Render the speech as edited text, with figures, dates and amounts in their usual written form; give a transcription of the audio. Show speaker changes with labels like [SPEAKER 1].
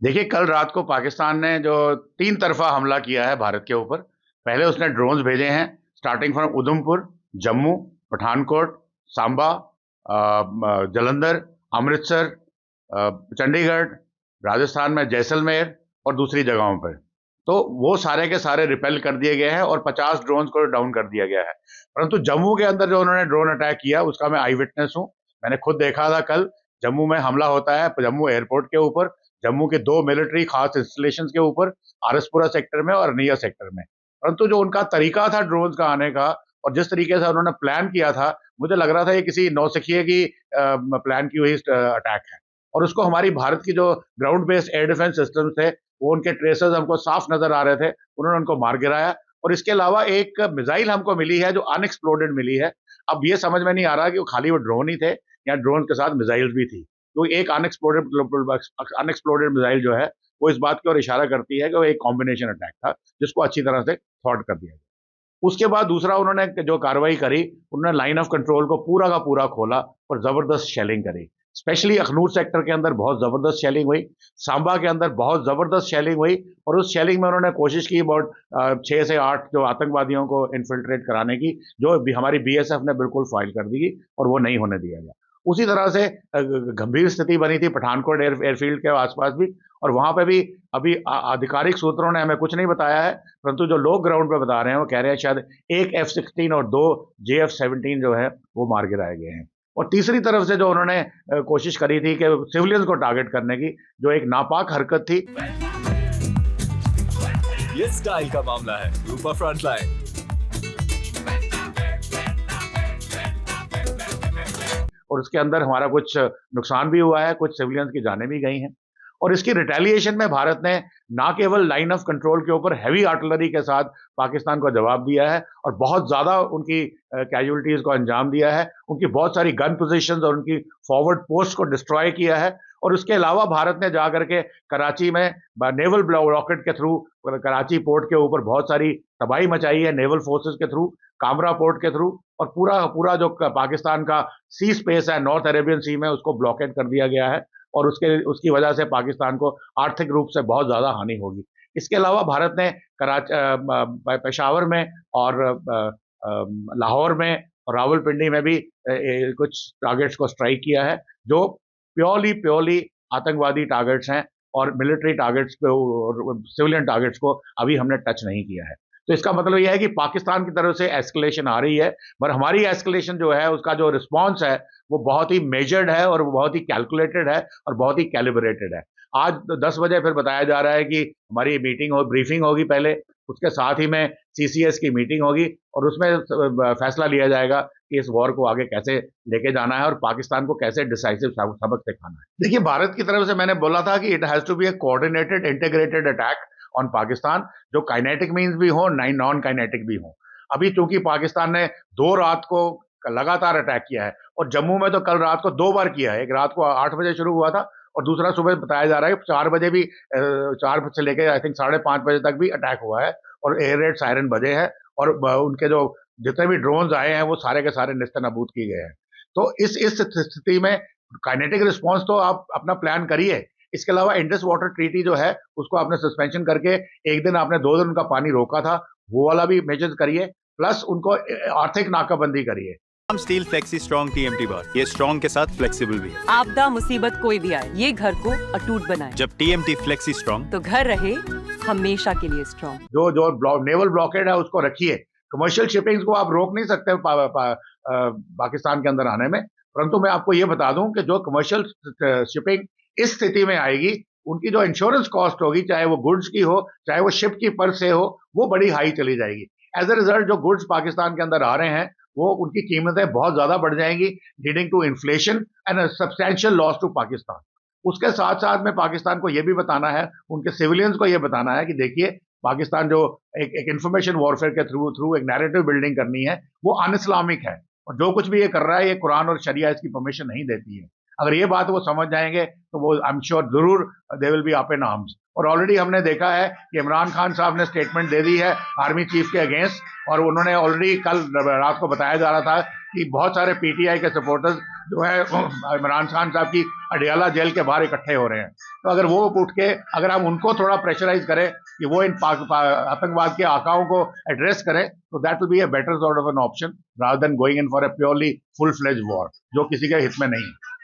[SPEAKER 1] देखिए, कल रात को पाकिस्तान ने जो तीन तरफा हमला किया है भारत के ऊपर। पहले उसने ड्रोन्स भेजे हैं, स्टार्टिंग फ्रॉम उधमपुर, जम्मू, पठानकोट, सांबा, जलंधर, अमृतसर, चंडीगढ़, राजस्थान में जैसलमेर और दूसरी जगहों पर। तो वो सारे के सारे रिपेल कर दिए गए हैं और 50 ड्रोन्स को डाउन कर दिया गया है। परंतु जम्मू के अंदर जो उन्होंने ड्रोन अटैक किया, उसका मैं आई विटनेस हूँ। मैंने खुद देखा था कल जम्मू में हमला होता है, जम्मू एयरपोर्ट के ऊपर, जम्मू के दो मिलिट्री खास इंस्टॉलेशंस के ऊपर, आरएसपुरा सेक्टर में और अरनिया सेक्टर में। परंतु जो उनका तरीका था ड्रोन्स का आने का और जिस तरीके से उन्होंने प्लान किया था, मुझे लग रहा था ये किसी नौसिखिए की प्लान की हुई अटैक है। और उसको हमारी भारत की जो ground based air defence system थे, वो उनके ट्रेसेस हमको साफ नजर आ रहे थे, उन्होंने उनको मार गिराया। और इसके अलावा एक मिसाइल हमको मिली है जो अनएक्सप्लोडेड मिली है। अब ये समझ में नहीं आ रहा कि वो खाली वो ड्रोन ही थे या ड्रोन के साथ मिसाइल्स भी थी। तो एक अनएक्सप्लोडेड मिसाइल जो है, वो इस बात की ओर इशारा करती है कि वो एक कॉम्बिनेशन अटैक था, जिसको अच्छी तरह से थॉट कर दिया गया। उसके बाद दूसरा उन्होंने जो कार्रवाई करी, उन्होंने लाइन ऑफ कंट्रोल को पूरा का पूरा खोला और जबरदस्त शेलिंग करी। स्पेशली अखनूर सेक्टर के अंदर बहुत जबरदस्त शेलिंग हुई, सांबा के अंदर बहुत जबरदस्त शेलिंग हुई। और उस शेलिंग में उन्होंने कोशिश की बहुत 6 से 8 जो आतंकवादियों को इन्फिल्ट्रेट कराने की, जो हमारी बीएसएफ ने बिल्कुल फाइल कर दी और वो नहीं होने दिया गया। उसी तरह से गंभीर स्थिति बनी थी पठानकोट एयरफील्ड के आसपास भी। और वहां पे भी अभी आधिकारिक सूत्रों ने हमें कुछ नहीं बताया है, परंतु जो लोग ग्राउंड पे बता रहे हैं वो कह रहे हैं शायद एक F-16 और 2 JF-17 जो है वो मार गिराए गए हैं। और तीसरी तरफ से जो उन्होंने कोशिश करी थी कि सिविलियंस को टारगेट करने की, जो एक नापाक हरकत थी।
[SPEAKER 2] ये स्टाइल का मामला है, रूपा फ्रंटलाइन।
[SPEAKER 1] और उसके अंदर हमारा कुछ नुकसान भी हुआ है, कुछ सिविलियंस की जानें भी गई हैं। और इसकी रिटेलिएशन में भारत ने ना केवल लाइन ऑफ कंट्रोल के ऊपर हैवी आर्टिलरी के साथ पाकिस्तान को जवाब दिया है और बहुत ज्यादा उनकी कैजुअलिटीज को अंजाम दिया है, उनकी बहुत सारी गन पोजीशंस और उनकी फॉरवर्ड पोस्ट को डिस्ट्रॉय किया है। और उसके अलावा भारत ने जाकर के कराची में नेवल रॉकेट के थ्रू कराची पोर्ट के ऊपर बहुत सारी तबाही मचाई है, नेवल फोर्सेस के थ्रू, कामरा पोर्ट के थ्रू। और पूरा पूरा जो पाकिस्तान का सी स्पेस है नॉर्थ अरेबियन सी में, उसको ब्लॉकेट कर दिया गया है। और उसकी वजह से पाकिस्तान को आर्थिक रूप से बहुत ज्यादा हानि होगी। इसके अलावा भारत ने कराची, पेशावर में और लाहौर में और रावलपिंडी में भी कुछ टारगेट्स को स्ट्राइक किया है, जो प्योरली आतंकवादी टारगेट्स हैं। और मिलिट्री टारगेट्स को और सिविलियन टारगेट्स को अभी हमने टच नहीं किया है। तो इसका मतलब यह है कि पाकिस्तान की तरफ से एस्केलेशन आ रही है, पर हमारी एस्केलेशन जो है, उसका जो रिस्पॉन्स है वो बहुत ही मेजर्ड है और वो बहुत ही कैलकुलेटेड है और बहुत ही कैलिब्रेटेड है। आज 10 बजे फिर बताया जा रहा है कि हमारी ब्रीफिंग होगी पहले, उसके साथ ही में सीसीएस की मीटिंग होगी और उसमें फैसला लिया जाएगा कि इस वॉर को आगे कैसे लेके जाना है और पाकिस्तान को कैसे डिसाइसिव सबक सिखाना है। देखिए, भारत की तरफ से मैंने बोला था कि it has to be a coordinated integrated attack on Pakistan, जो काइनेटिक मीन्स भी हो, नॉन काइनेटिक भी हो। अभी चूंकि पाकिस्तान ने 2 रात को लगातार अटैक किया है और जम्मू में तो कल रात को 2 बार किया है। एक रात को 8 बजे शुरू हुआ था और दूसरा सुबह बताया जा रहा है कि 4 बजे भी, 4 से लेकर आई थिंक 5:30 बजे तक भी अटैक हुआ है और एयर रेड सायरन बजे हैं। और उनके जो जितने भी ड्रोन्स आए हैं वो सारे के सारे निस्ते-नाबूद किए गए हैं। तो इस स्थिति में काइनेटिक रिस्पॉन्स तो आप अपना प्लान करिए। इसके अलावा इंडस वाटर ट्रीटी जो है, उसको आपने सस्पेंशन करके एक दिन आपने 2 दिन उनका पानी रोका था, वो वाला भी मेजर्स करिए, प्लस उनको आर्थिक नाकाबंदी करिए।
[SPEAKER 3] स्टील फ्लेक्सी स्ट्रॉन्ग टीएमटी बार, ये स्ट्रॉन्ग के साथ फ्लेक्सिबल भी है।
[SPEAKER 4] आपदा मुसीबत कोई भी आए, ये घर को अटूट बनाए।
[SPEAKER 3] जब टीएमटी फ्लेक्सी स्ट्रॉन्ग,
[SPEAKER 4] तो घर रहे हमेशा के लिए स्ट्रॉन्ग।
[SPEAKER 1] जो नेवल ब्लॉकेड है उसको रखिए। कमर्शियल शिपिंग को आप रोक नहीं सकते पाकिस्तान के अंदर आने में, परंतु मैं आपको ये बता दूं कि जो कमर्शियल शिपिंग इस स्थिति में आएगी, उनकी जो इंश्योरेंस कॉस्ट होगी, चाहे वो गुड्स की हो चाहे वो शिप की पर्स से हो, वो बड़ी हाई चली जाएगी। एज अ रिजल्ट जो गुड्स पाकिस्तान के अंदर आ रहे हैं, वो उनकी कीमतें बहुत ज्यादा बढ़ जाएंगी, leading to inflation and a substantial loss to Pakistan. उसके साथ साथ में पाकिस्तान को यह भी बताना है, उनके सिविलियंस को यह बताना है कि देखिए, पाकिस्तान जो एक इंफॉर्मेशन वॉरफेयर के थ्रू एक नैरेटिव बिल्डिंग करनी है, वो अन इस्लामिक है। और जो कुछ भी ये कर रहा है, ये कुरान और शरिया इसकी परमिशन नहीं देती है। अगर ये बात वो समझ जाएंगे तो वो आई एम श्योर जरूर they will be up in arms. और ऑलरेडी हमने देखा है कि इमरान खान साहब ने स्टेटमेंट दे दी है आर्मी चीफ के अगेंस्ट, और उन्होंने ऑलरेडी कल रात को बताया जा रहा था कि बहुत सारे पीटीआई के सपोर्टर्स जो है इमरान खान साहब की अडियाला जेल के बाहर इकट्ठे हो रहे हैं। तो अगर वो उठ के अगर हम उनको थोड़ा प्रेशराइज करें कि वो इन आतंकवाद के आकाओं को एड्रेस करें, तो that will be a better sort of an option rather than going in for a purely full fledge war, जो किसी के हित में नहीं है।